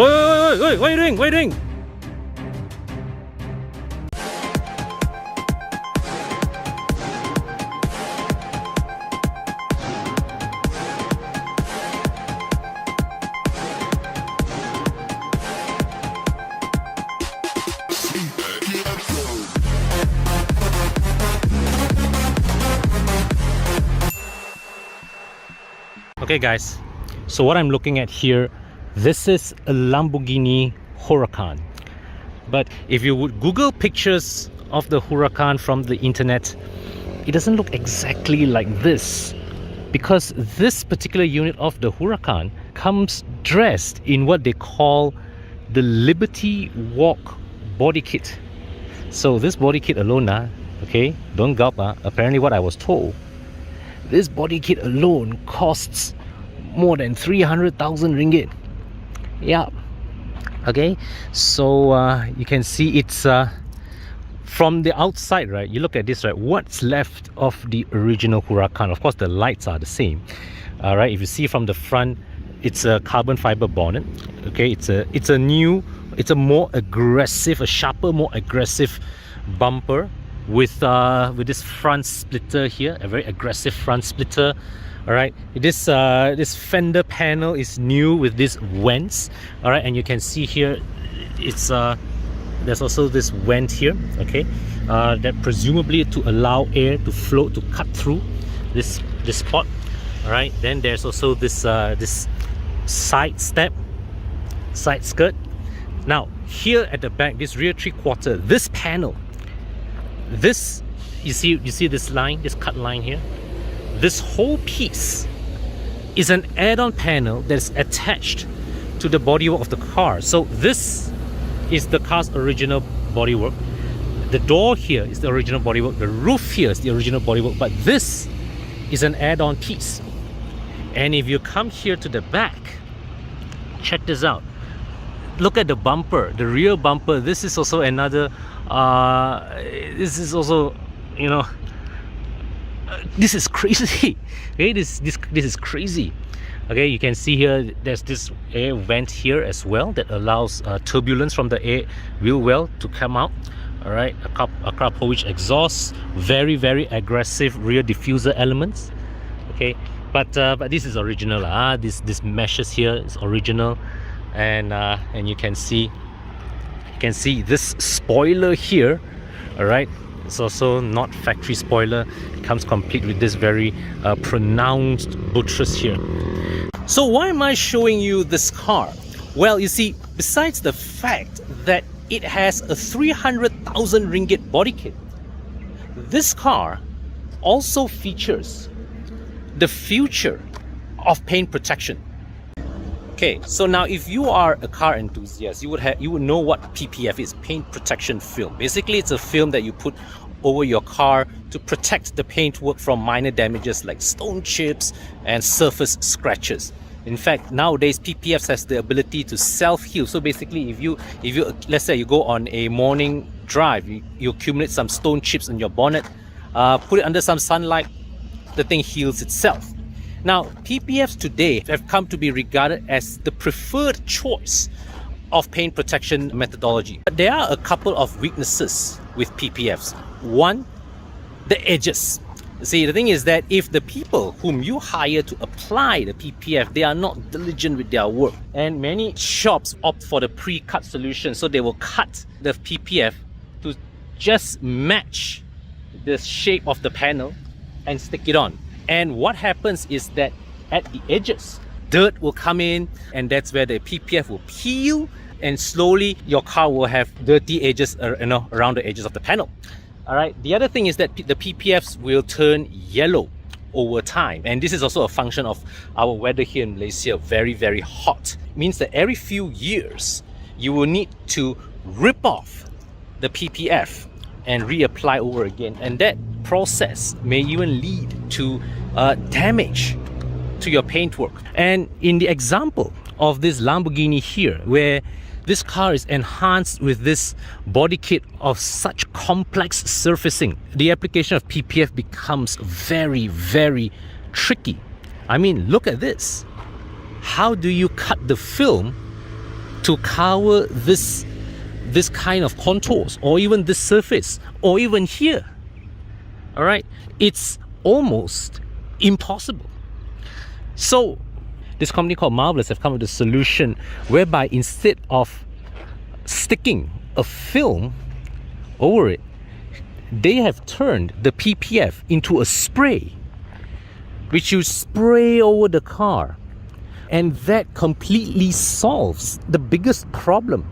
Oi, what are you doing? What are you doing? Okay guys, so what I'm looking at here, this is a Lamborghini Huracan. But if you would Google pictures of the Huracan from the internet, it doesn't look exactly like this, because this particular unit of the Huracan comes dressed in what they call the Liberty Walk body kit. So this body kit alone, okay, don't gulp, apparently what I was told, this body kit alone costs more than 300,000 ringgit. Yeah. Okay, so you can see it's from the outside, right? You look at this, right? What's left of the original Huracan? Of course, the lights are the same. All right. If you see from the front, it's a carbon fiber bonnet. Okay, it's a more aggressive, a sharper, more aggressive bumper with this front splitter here, a very aggressive front splitter. All right, this fender panel is new with these vents. All right, and you can see here it's there's also this vent here, okay, that presumably to allow air to flow, to cut through this spot. All right, then there's also this this side skirt. Now here at the back, this rear three-quarter, this panel, this you see this line, this cut line here. This whole piece is an add-on panel that is attached to the bodywork of the car. So this is the car's original bodywork. The door here is the original bodywork. The roof here is the original bodywork. But this is an add-on piece. And if you come here to the back, check this out. Look at the bumper, the rear bumper. This is also another. This is also, you know. This is crazy. Okay, this is crazy. Okay, you can see here there's this air vent here as well that allows turbulence from the air wheel well to come out. All right, a crop which exhausts, very aggressive rear diffuser elements. Okay, but this is original. This meshes here is original, and you can see this spoiler here. All right. It's also not factory spoiler. It comes complete with this very pronounced buttress here. So why am I showing you this car? Well, you see, besides the fact that it has a 300,000 ringgit body kit, this car also features the future of paint protection. Okay, so now if you are a car enthusiast, you would know what PPF is, paint protection film. Basically, it's a film that you put over your car to protect the paintwork from minor damages like stone chips and surface scratches. In fact, nowadays PPF has the ability to self-heal. So basically, if you let's say you go on a morning drive, you accumulate some stone chips in your bonnet, put it under some sunlight, the thing heals itself. Now, PPFs today have come to be regarded as the preferred choice of paint protection methodology. But there are a couple of weaknesses with PPFs. One, the edges. See, the thing is that if the people whom you hire to apply the PPF, they are not diligent with their work, and many shops opt for the pre-cut solution, so they will cut the PPF to just match the shape of the panel and stick it on. And what happens is that at the edges, dirt will come in, and that's where the PPF will peel, and slowly your car will have dirty edges around the edges of the panel. All right. The other thing is that the PPFs will turn yellow over time, and this is also a function of our weather here in Malaysia. Very hot. It means that every few years you will need to rip off the PPF and reapply over again, and that process may even lead to damage to your paintwork. And in the example of this Lamborghini here, where this car is enhanced with this body kit of such complex surfacing, the application of PPF becomes very tricky. I mean, look at this. How do you cut the film to cover this kind of contours, or even this surface, or even here. All right, it's almost impossible. So this company called Marvelous have come up with a solution whereby instead of sticking a film over it, they have turned the PPF into a spray, which you spray over the car, and that completely solves the biggest problem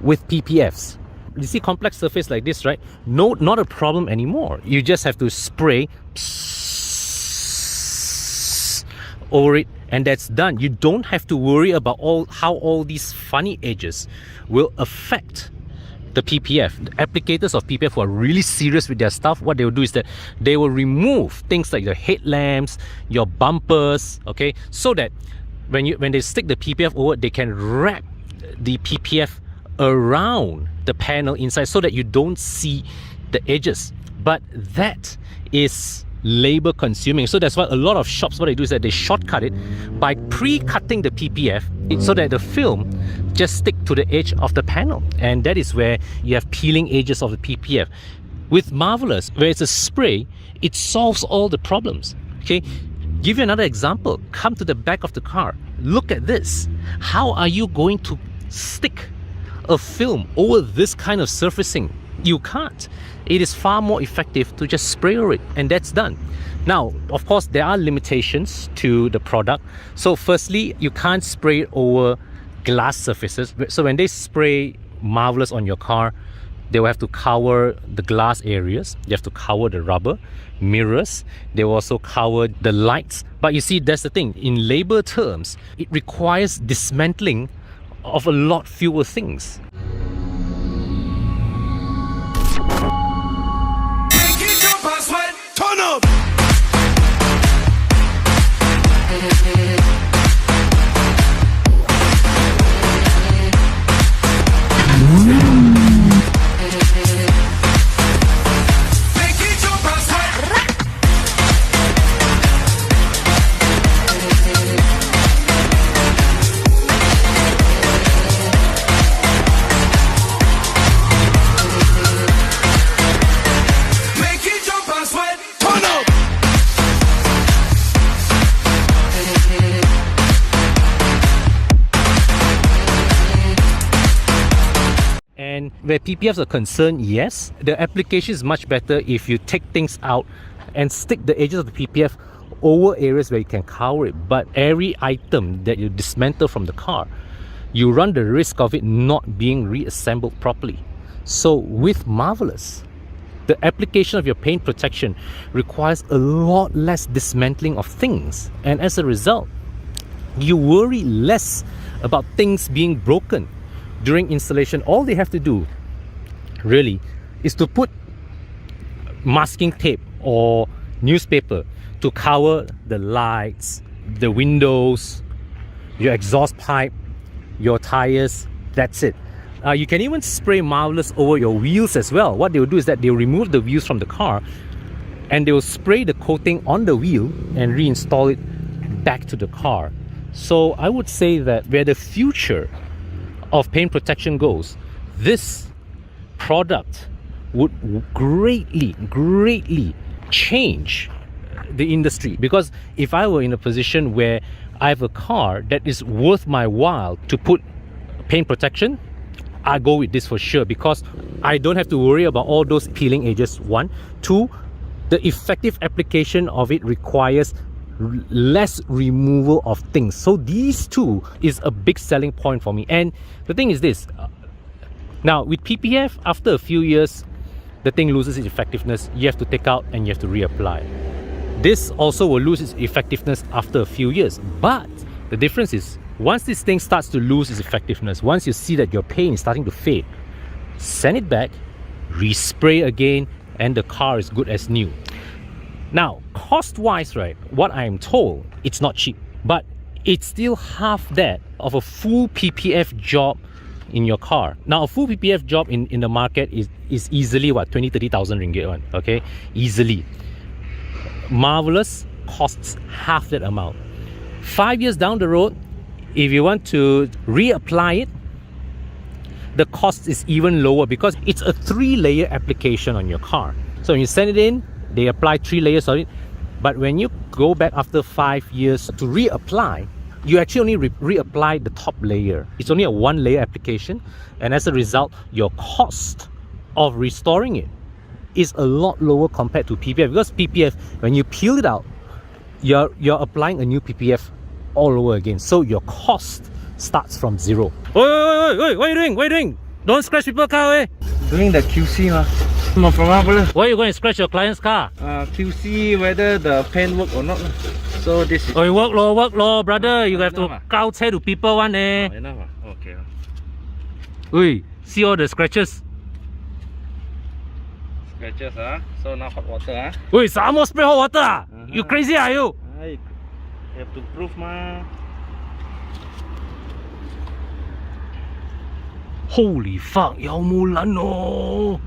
with PPFs. You see complex surface like this, right? No, not a problem anymore. You just have to spray over it, and that's done. You don't have to worry about how all these funny edges will affect the PPF. The applicators of PPF who are really serious with their stuff, what they will do is that they will remove things like your headlamps, your bumpers, okay, so that when they stick the PPF over, they can wrap the PPF around the panel inside so that you don't see the edges. But that is labor consuming, so that's why a lot of shops, what they do is that they shortcut it by pre-cutting the PPF so that the film just stick to the edge of the panel, and that is where you have peeling edges of the PPF. With Marvelous, where it's a spray, it solves all the problems. Okay, give you another example. Come to the back of the car, look at this. How are you going to stick a film over this kind of surfacing? You can't. It is far more effective to just spray over it, and that's done. Now, of course, there are limitations to the product. So firstly, you can't spray it over glass surfaces. So when they spray Marvelous on your car, they will have to cover the glass areas, they have to cover the rubber, mirrors, they will also cover the lights. But you see, that's the thing, in labor terms, it requires dismantling of a lot fewer things. Turn up! Where PPFs are concerned, yes, the application is much better if you take things out and stick the edges of the PPF over areas where you can cover it. But every item that you dismantle from the car, you run the risk of it not being reassembled properly. So with Marvelous, the application of your paint protection requires a lot less dismantling of things, and as a result, you worry less about things being broken during installation. All they have to do really is to put masking tape or newspaper to cover the lights, the windows, your exhaust pipe, your tires. That's it. You can even spray Marvelous over your wheels as well. What they will do is that they will remove the wheels from the car and they will spray the coating on the wheel and reinstall it back to the car. So I would say that where the future of paint protection goes, this product would greatly change the industry. Because if I were in a position where I have a car that is worth my while to put paint protection, I go with this for sure, because I don't have to worry about all those peeling edges. One, two, the effective application of it requires less removal of things. So these two is a big selling point for me. And the thing is this, now with PPF, after a few years, the thing loses its effectiveness. You have to take out and you have to reapply. This also will lose its effectiveness after a few years. But the difference is, once this thing starts to lose its effectiveness, once you see that your paint is starting to fade, send it back, respray again, and the car is good as new. Now, cost-wise, right, what I am told, it's not cheap, but it's still half that of a full PPF job in your car. Now, a full PPF job in the market is easily, what, 20,000-30,000 ringgit one, okay? Easily. Marvelous costs half that amount. 5 years down the road, if you want to reapply it, the cost is even lower because it's a 3-layer application on your car. So when you send it in, they apply 3 layers on it. But when you go back after 5 years to reapply, you actually only reapply the top layer. It's only a 1-layer application, and as a result, your cost of restoring it is a lot lower compared to PPF, because PPF, when you peel it out, you're applying a new PPF all over again. So your cost starts from zero. Oi, what are you doing? What are you doing? Don't scratch people's car, eh? Doing the QC ma. Why are you going to scratch your client's car? QC whether the pen work or not. So this is... Oh, work law, brother. You have to gao che to people one eh. Enough. Okay. Ui, see all the scratches? Scratches so now hot water Ui, some spray hot water You crazy are you? You have to prove ma. Holy fuck, 有冇撚哦?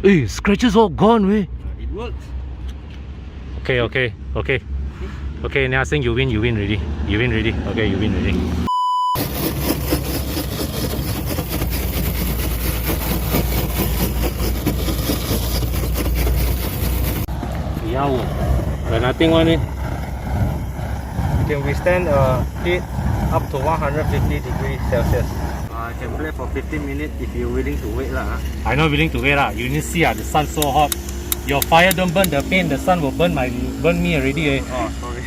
Hey, scratches all gone, wey. It works. Okay. Okay, now I think you win already. You win already. Okay, you win already. But nothing on it. You can withstand heat up to 150 degrees Celsius. I can play for 15 minutes if you're willing to wait lah. I'm not willing to wait lah. You need to see the sun so hot. Your fire don't burn the paint, the sun will burn me already. Oh, sorry.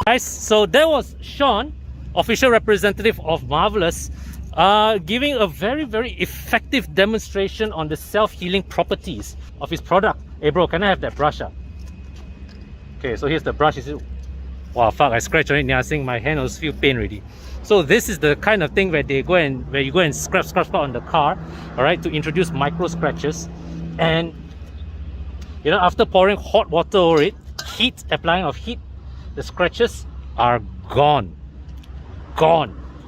Guys, so that was Sean, official representative of Marvelous, giving a very, very effective demonstration on the self-healing properties of his product. Hey bro, can I have that brush? Okay, so here's the brush. Wow, fuck, I scratched on it. Now I think my hand was feel pain already. So this is the kind of thing where you go and scratch on the car, all right, to introduce micro scratches. And you know, after pouring hot water over it, applying of heat, the scratches are gone,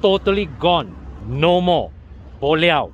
totally gone, no more. Bo liao.